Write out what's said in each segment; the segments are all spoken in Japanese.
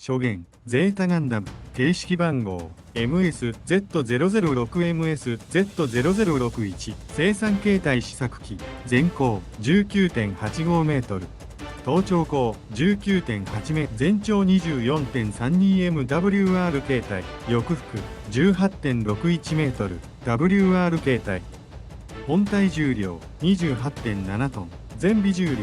初言、ゼータガンダム、形式番号、MSZ006MS-Z0061、生産形態試作機、全高 19.85 メートル。頭頂高 19.8 メ、全長 24.32MWR 形態、翼幅 18.61 メートル、WR 形態。本体重量 28.7 トン、全備重量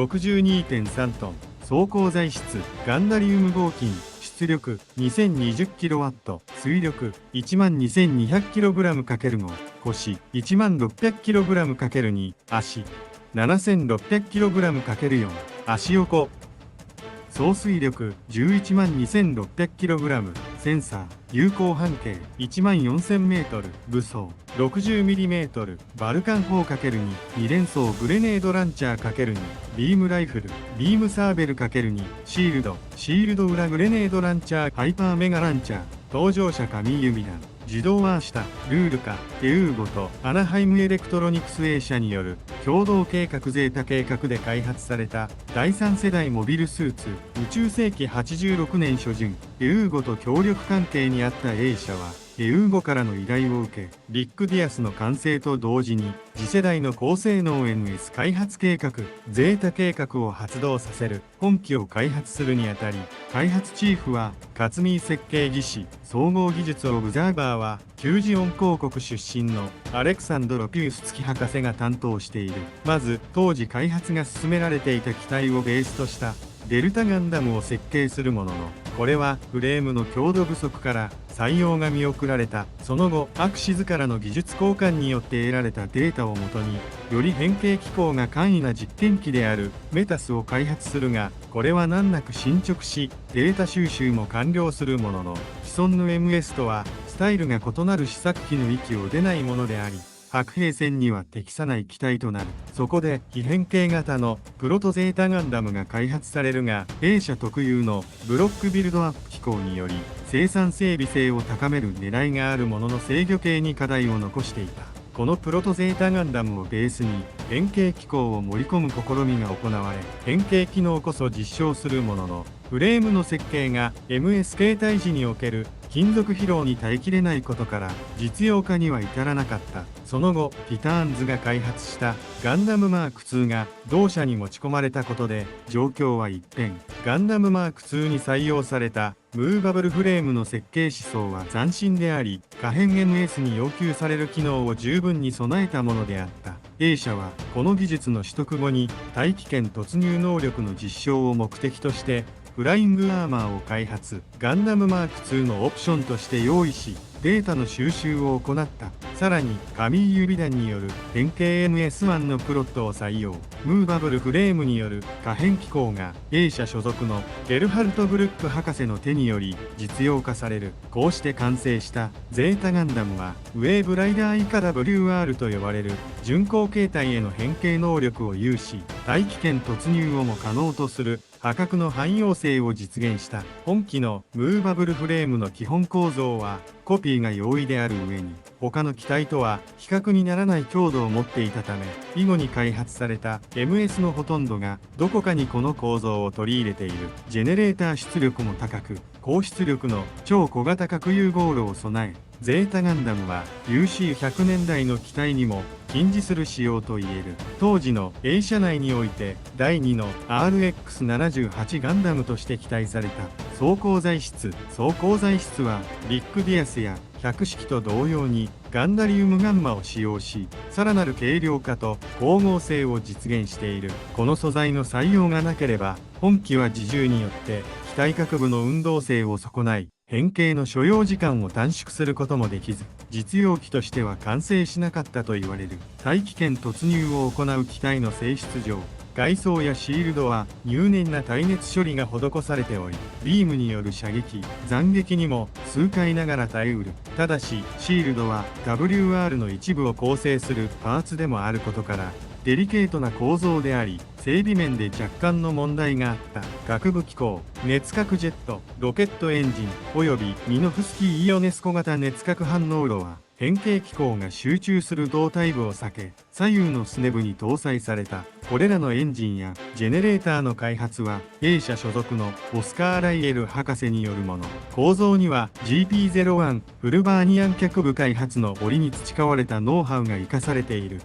62.3 トン、走行材質、ガンダリウム合金、出力 2020kW、推力 12,200kg×5、腰 1600kg×2、足 7600kg×4、足横。総水力 112,600kg、センサー、有効半径 14,000m、武装 60mm、バルカン砲 ×2、2連装グレネードランチャー ×2、ビームライフル、ビームサーベル ×2、シールド裏グレネードランチャー、ハイパーメガランチャー、搭乗者紙指弾、自動アーシタ、ルールカ、テウーゴとアナハイムエレクトロニクス A 社による共同計画ゼータ計画で開発された第3世代モビルスーツ、宇宙世紀86年初旬、テウーゴと協力関係にあった A 社は、テウーゴからの依頼を受け、リック・ディアスの完成と同時に、次世代の高性能 NS 開発計画、ゼータ計画を発動させる本機を開発するにあたり、開発チーフは、勝見設計技師、総合技術オブザーバーは、旧ジオン公国出身のアレクサンドロ・ピュース付き博士が担当している。まず、当時開発が進められていた機体をベースとした、デルタガンダムを設計するものの、これはフレームの強度不足から採用が見送られた。その後、アクシズからの技術交換によって得られたデータをもとに、より変形機構が簡易な実験機であるメタスを開発するが、これは難なく進捗し、データ収集も完了するものの、既存の MS とはスタイルが異なる試作機の域を出ないものであり、白兵戦には適さない機体となる。そこで非変形型のプロトゼータガンダムが開発されるが、A 社特有のブロックビルドアップ機構により生産整備性を高める狙いがあるものの制御系に課題を残していた。このプロトゼータガンダムをベースに変形機構を盛り込む試みが行われ、変形機能こそ実証するものの、フレームの設計が MS 形態時における金属疲労に耐えきれないことから実用化には至らなかった。その後、ティターンズが開発したガンダムマーク2が同社に持ち込まれたことで状況は一変。ガンダムマーク2に採用されたムーバブルフレームの設計思想は斬新であり、可変 MS に要求される機能を十分に備えたものであった。A 社はこの技術の取得後に大気圏突入能力の実証を目的としてフライングアーマーを開発。ガンダムマーク2のオプションとして用意し、データの収集を行った。さらに、紙指弾による変形 MS1 のプロットを採用。ムーバブルフレームによる可変機構が A 社所属のゲルハルト・ブルック博士の手により実用化される。こうして完成したゼータガンダムは、ウェーブライダー以下 WR と呼ばれる巡航形態への変形能力を有し、大気圏突入をも可能とする破格の汎用性を実現した。本機のムーバブルフレームの基本構造はコピーが容易である上に、他の機体とは比較にならない強度を持っていたため、以後に開発された MS のほとんどがどこかにこの構造を取り入れている。ジェネレーター出力も高く、高出力の超小型核融合炉を備え、ゼータガンダムは UC100 年代の機体にも近似する仕様といえる。当時の A 社内において第2の RX78 ガンダムとして期待された装甲材質はリック・ディアスや100式と同様にガンダリウムガンマを使用し、さらなる軽量化と光合成を実現している。この素材の採用がなければ、本機は自重によって機体各部の運動性を損ない、変形の所要時間を短縮することもできず、実用機としては完成しなかったと言われる。大気圏突入を行う機体の性質上、外装やシールドは入念な耐熱処理が施されており、ビームによる射撃、斬撃にも数回ながら耐えうる。ただし、シールドは WR の一部を構成するパーツでもあることから、デリケートな構造であり、整備面で若干の問題があった。学部機構、熱核ジェット、ロケットエンジン、およびミノフスキー・イオネスコ型熱核反応炉は、変形機構が集中する胴体部を避け、左右のスネ部に搭載された。これらのエンジンやジェネレーターの開発は A 社所属のオスカー・ライエル博士によるもの。構造には GP01 フルバーニアン脚部開発の折に培われたノウハウが生かされている。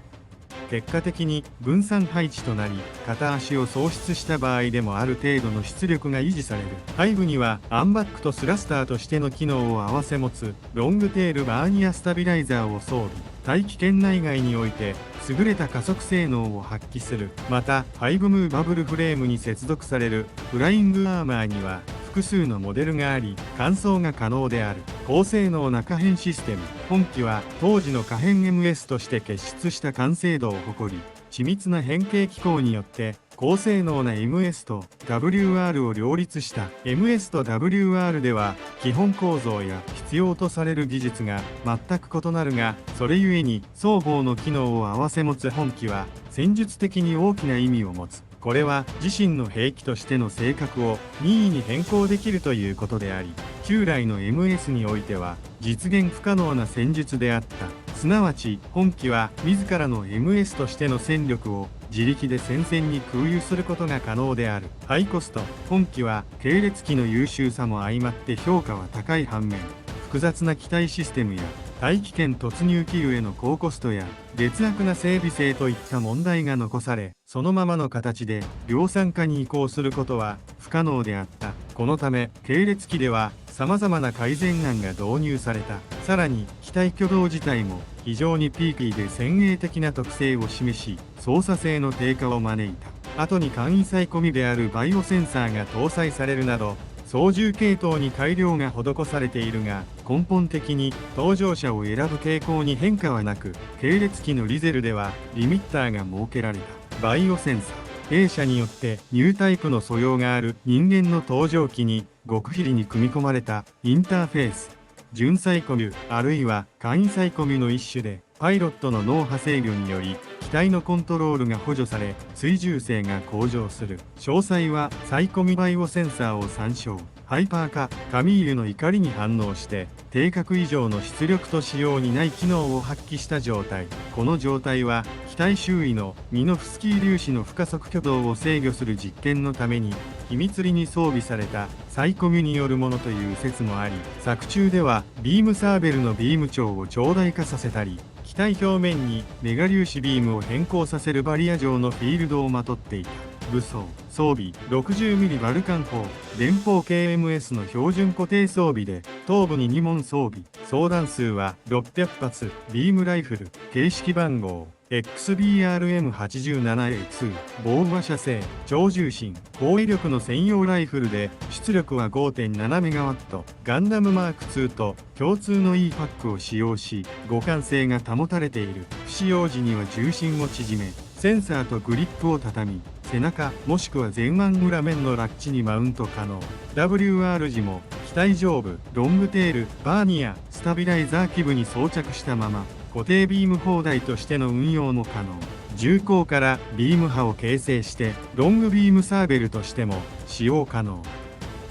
結果的に分散配置となり、片足を喪失した場合でもある程度の出力が維持される。背部にはアンバックとスラスターとしての機能を併せ持つロングテールバーニアスタビライザーを装備。大気圏内外において優れた加速性能を発揮する。また5ムーバブルフレームに接続されるフライングアーマーには複数のモデルがあり、換装が可能である。高性能な可変システム。本機は当時の可変 MS として傑出した完成度を誇り、緻密な変形機構によって高性能な MS と WR を両立した。 MS と WR では基本構造や必要とされる技術が全く異なるが、それゆえに双方の機能を併せ持つ本機は戦術的に大きな意味を持つ。これは自身の兵器としての性格を任意に変更できるということであり、旧来の MS においては実現不可能な戦術であった。すなわち本機は自らの MS としての戦力を自力で戦線に空輸することが可能である。ハイコスト。本機は系列機の優秀さも相まって評価は高い反面、複雑な機体システムや大気圏突入機油への高コストや劣悪な整備性といった問題が残され、そのままの形で量産化に移行することは不可能であった。このため系列機では様々な改善案が導入された。さらに機体挙動自体も非常にピーキーで先鋭的な特性を示し、操作性の低下を招いた。後に簡易サイコミであるバイオセンサーが搭載されるなど、操縦系統に改良が施されているが、根本的に搭乗者を選ぶ傾向に変化はなく、系列機のリゼルではリミッターが設けられた。バイオセンサー。A 社によってニュータイプの素養がある人間の搭乗機に極秘裏に組み込まれたインターフェース。純サイコミュあるいは簡易サイコミュの一種で、パイロットの脳波制御により機体のコントロールが補助され追従性が向上する。詳細はサイコミバイオセンサーを参照。ハイパー化。カミーユの怒りに反応して定格以上の出力と仕様にない機能を発揮した状態。この状態は機体周囲のミノフスキー粒子の不加速挙動を制御する実験のために秘密裏に装備されたサイコミュによるものという説もあり、作中ではビームサーベルのビーム長を長大化させたり、機体表面にメガ粒子ビームを変更させるバリア状のフィールドをまとっていた。武装。装備 60mm バルカン砲。連邦 KMS の標準固定装備で頭部に2門装備。総弾数は600発。ビームライフル。形式番号XBRM87A2。防馬射精。超重心。高威力の専用ライフルで出力は 5.7MW。ガンダムマーク2と共通の E パックを使用し、互換性が保たれている。不使用時には重心を縮め、センサーとグリップを畳み、背中もしくは前腕裏面のラッチにマウント可能。 WR 時も機体上部ロングテールバーニアスタビライザー基部に装着したまま固定ビーム砲台としての運用も可能。銃口からビーム波を形成してロングビームサーベルとしても使用可能。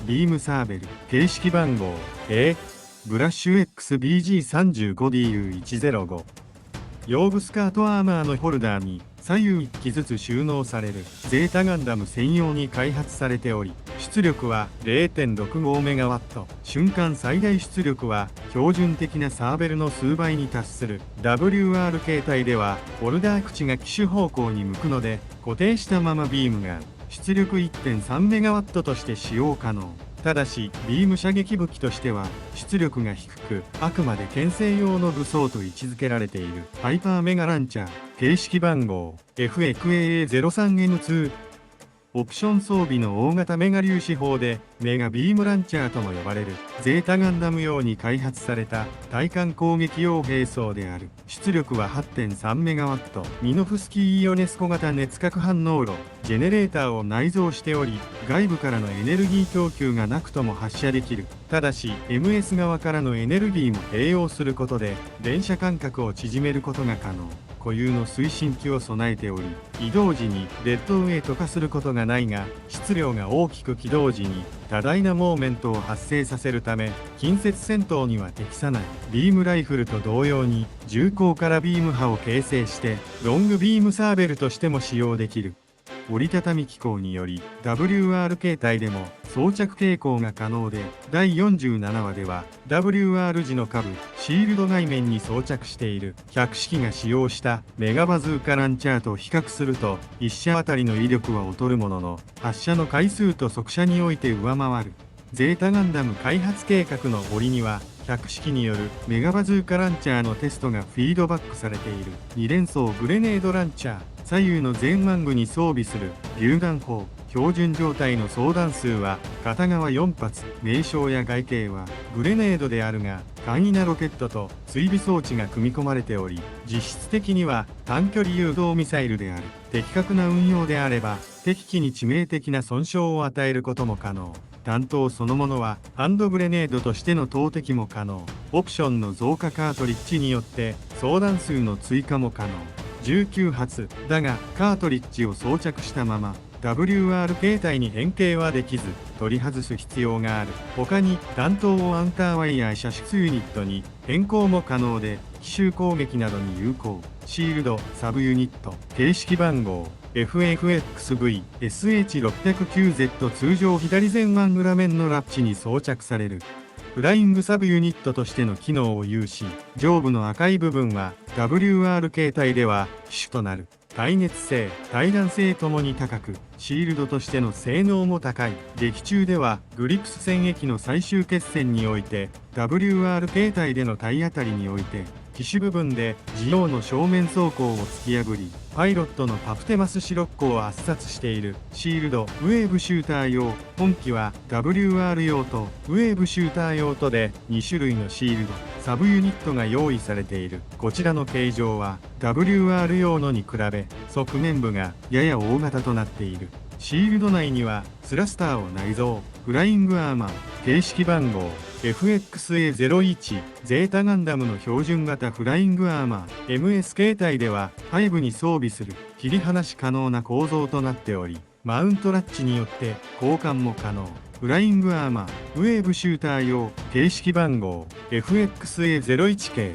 ビームサーベル形式番号 A ブラッシュ XBG35DU105。腰部スカートアーマーのホルダーに左右1機ずつ収納されるゼータガンダム専用に開発されており、出力は 0.65MW。瞬間最大出力は標準的なサーベルの数倍に達する。 WR 形態ではホルダー口が機種方向に向くので、固定したままビームが出力 1.3MW として使用可能。ただしビーム射撃武器としては出力が低く、あくまで牽制用の武装と位置づけられている。ハイパーメガランチャー形式番号 FXAA03N2。オプション装備の大型メガ粒子砲でメガビームランチャーとも呼ばれるゼータガンダム用に開発された対艦攻撃用兵装である。出力は 8.3MW。 ミノフスキーイオネスコ型熱核反応炉ジェネレーターを内蔵しており、外部からのエネルギー供給がなくとも発射できる。ただし MS 側からのエネルギーも併用することで連射間隔を縮めることが可能。固有の推進機を備えており、移動時にデッドウェイト化することがないが、質量が大きく起動時に多大なモーメントを発生させるため、近接戦闘には適さない。ビームライフルと同様に、銃口からビーム波を形成して、ロングビームサーベルとしても使用できる。折りたたみ機構により WR 形態でも装着傾向が可能で、第47話では WR 時の下部シールド外面に装着している100式が使用したメガバズーカランチャーと比較すると、1射あたりの威力は劣るものの、発射の回数と速射において上回る。ゼータガンダム開発計画の折には100式によるメガバズーカランチャーのテストがフィードバックされている。2連装グレネードランチャー、左右の前腕部に装備する榴弾砲、標準状態の装弾数は片側4発、名称や外形はグレネードであるが、簡易なロケットと追尾装置が組み込まれており、実質的には短距離誘導ミサイルである。的確な運用であれば敵機に致命的な損傷を与えることも可能。弾頭そのものはハンドグレネードとしての投擲も可能。オプションの増加カートリッジによって装弾数の追加も可能。19発だが、カートリッジを装着したまま WR 形態に変形はできず、取り外す必要がある。他に弾頭をアンターワイヤー射出ユニットに変更も可能で、奇襲攻撃などに有効。シールドサブユニット、形式番号FFXV SH609Z 通常左前腕裏面のラッチに装着される。フライングサブユニットとしての機能を有し、上部の赤い部分は WR 形態では主となる。耐熱性、耐弾性ともに高く、シールドとしての性能も高い。劇中ではグリプス戦役の最終決戦において WR 形態での体当たりにおいて、機首部分でジオウの正面装甲を突き破り、パイロットのパプテマスシロッコを圧殺している。シールドウェーブシューター用、本機は WR 用とウェーブシューター用とで2種類のシールドサブユニットが用意されている。こちらの形状は WR 用のに比べ側面部がやや大型となっている。シールド内にはスラスターを内蔵。フライングアーマー、形式番号FXA01 ゼータガンダムの標準型フライングアーマー MS 形態では背部に装備する切り離し可能な構造となっており、マウントラッチによって交換も可能。フライングアーマーウェーブシューター用、形式番号 FXA01 系。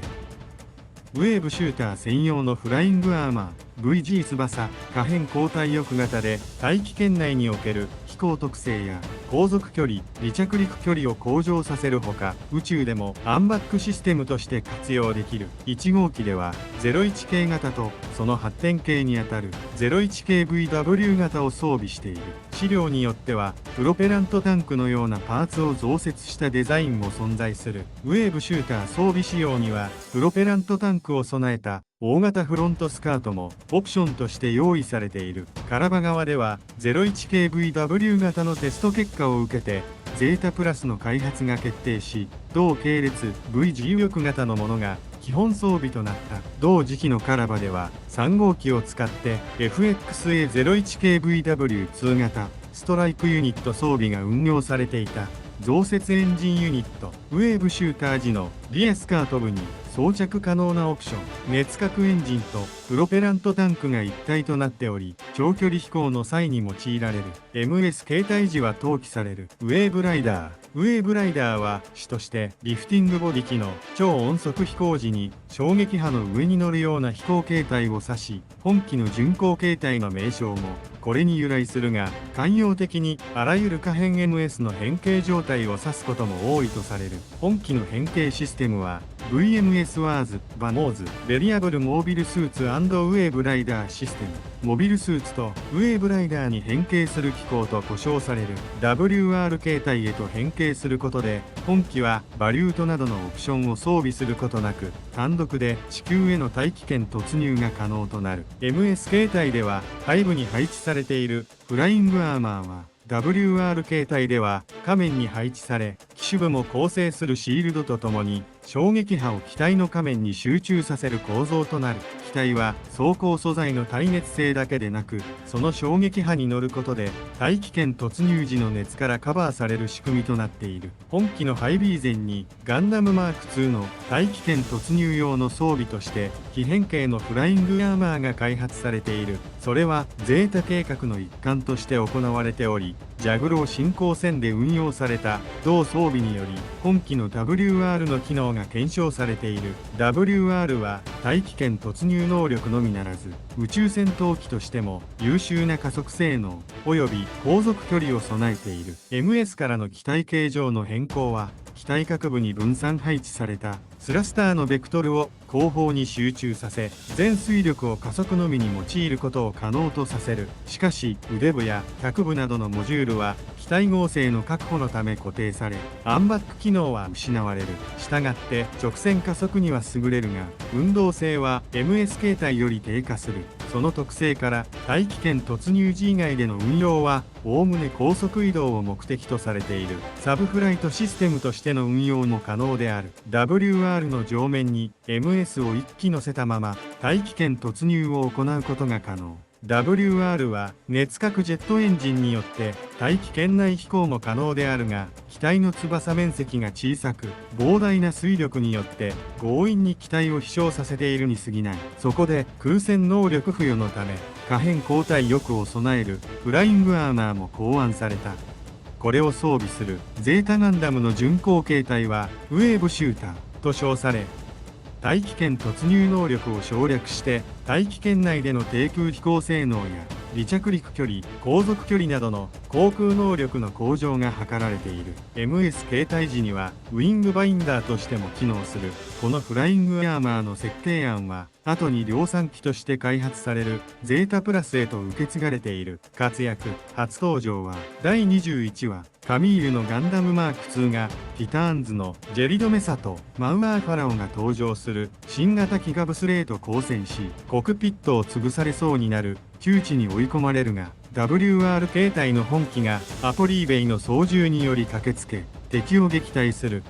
ウェーブシューター専用のフライングアーマー VG 翼可変交代翼型で、大気圏内における飛行特性や航続距離、離着陸距離を向上させるほか、宇宙でもアンバックシステムとして活用できる。1号機では01系型とその発展系にあたる01系 VW 型を装備している。資料によってはプロペラントタンクのようなパーツを増設したデザインも存在する。ウェーブシューター装備仕様にはプロペラントタンクを備えた大型フロントスカートもオプションとして用意されている。カラバ側では01系 VW 型のテスト結果を受けてゼータプラスの開発が決定し、同系列 V 自由翼型のものが基本装備となった。同時期のカラバでは3号機を使って FXA01 系 VW2 型ストライクユニット装備が運用されていた。増設エンジンユニットウェーブシューター時のリアスカート部に装着可能なオプション、熱核エンジンとプロペラントタンクが一体となっており、長距離飛行の際に用いられる。 MS 形態時は投棄される。ウェーブライダーウェーブライダーは主としてリフティングボディ機の超音速飛行時に衝撃波の上に乗るような飛行形態を指し、本機の巡航形態の名称もこれに由来するが、慣用的にあらゆる可変 MS の変形状態を指すことも多いとされる。本機の変形システムは VMS ワーズ、バモーズ、ベリアブルモービルスーツ&ウェーブライダーシステム。モビルスーツとウェーブライダーに変形する機構と呼称される WR 形態へと変形することで、本機はバリュートなどのオプションを装備することなく、単独で地球への大気圏突入が可能となる。 MS 形態では背部に配置されているフライングアーマーはWR 形態では下面に配置され、機首部も構成するシールドとともに衝撃波を機体の下面に集中させる構造となる。機体は装甲素材の耐熱性だけでなく、その衝撃波に乗ることで大気圏突入時の熱からカバーされる仕組みとなっている。本機のハイビーゼンにガンダムマーク2の大気圏突入用の装備として非変形のフライングアーマーが開発されている。それはゼータ計画の一環として行われており、ジャグロー進行線で運用された同装備により本機の WR の機能が検証されている。 WR は大気圏突入能力のみならず宇宙戦闘機としても優秀な加速性能及び航続距離を備えている。 MS からの機体形状の変更は機体各部に分散配置されたスラスターのベクトルを後方に集中させ、全推力を加速のみに用いることを可能とさせる。しかし腕部や脚部などのモジュールは機体剛性の確保のため固定され、アンバック機能は失われる。したがって直線加速には優れるが運動性は MS 形態より低下する。その特性から大気圏突入時以外での運用はおおむね高速移動を目的とされている。サブフライトシステムとしての運用も可能である。 WR の上面に MS を1機乗せたまま大気圏突入を行うことが可能。WR は熱核ジェットエンジンによって大気圏内飛行も可能であるが、機体の翼面積が小さく膨大な推力によって強引に機体を飛翔させているに過ぎない。そこで空戦能力付与のため可変交代翼を備えるフライングアーマーも考案された。これを装備するゼータガンダムの巡航形態はウェーブシューターと称され、大気圏突入能力を省略して大気圏内での低空飛行性能や離着陸距離、航続距離などの航空能力の向上が図られている。 MS 形態時にはウィングバインダーとしても機能する。このフライングアーマーの設計案は後に量産機として開発されるゼータプラスへと受け継がれている。活躍初登場は第21話カミーユのガンダムマーク2がティターンズのジェリド・メサとマウアー・ファラオが登場する新型機ガブスレーと交戦し、コックピットを潰されそうになる窮地に追い込まれるが、 WR 形態の本機がアポリーベイの操縦により駆けつけ敵を撃退する。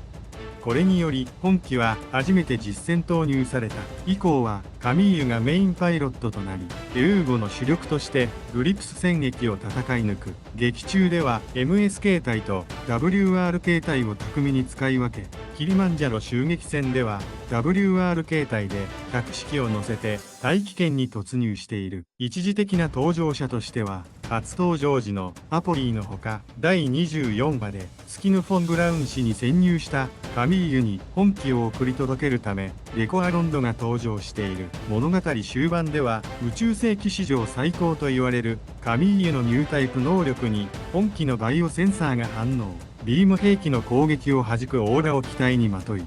これにより本機は初めて実戦投入された。以降はカミーユがメインパイロットとなり、エウーゴの主力としてグリプス戦役を戦い抜く。劇中では MS 形態と WR 形態を巧みに使い分け、キリマンジャロ襲撃戦では WR 形態で百式を乗せて大気圏に突入している。一時的な登場者としては初登場時のアポリーのほか、第24話でスキヌ・フォン・ブラウン氏に潜入したカミーユに本機を送り届けるためレコ・アロンドが登場している。物語終盤では宇宙世紀史上最高と言われるカミーユのニュータイプ能力に本機のバイオセンサーが反応。ビーム兵器の攻撃を弾くオーラを機体にまとい、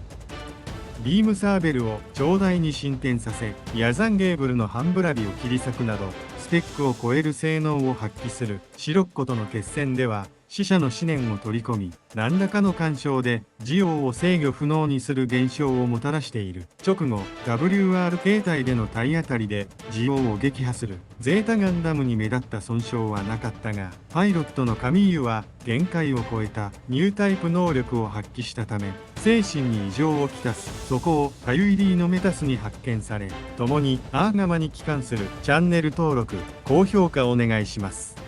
ビームサーベルを長大に進展させ、ヤザンゲーブルの半ブラビを切り裂くなどスペックを超える性能を発揮する。シロッコとの決戦では死者の思念を取り込み、何らかの干渉でジオウを制御不能にする現象をもたらしている。直後 WR 形態での体当たりでジオウを撃破する。ゼータガンダムに目立った損傷はなかったが、パイロットのカミーユは限界を超えたニュータイプ能力を発揮したため精神に異常をきたす。そこをカユイリーのメタスに発見され、共にアーガマに帰還する。チャンネル登録高評価お願いします。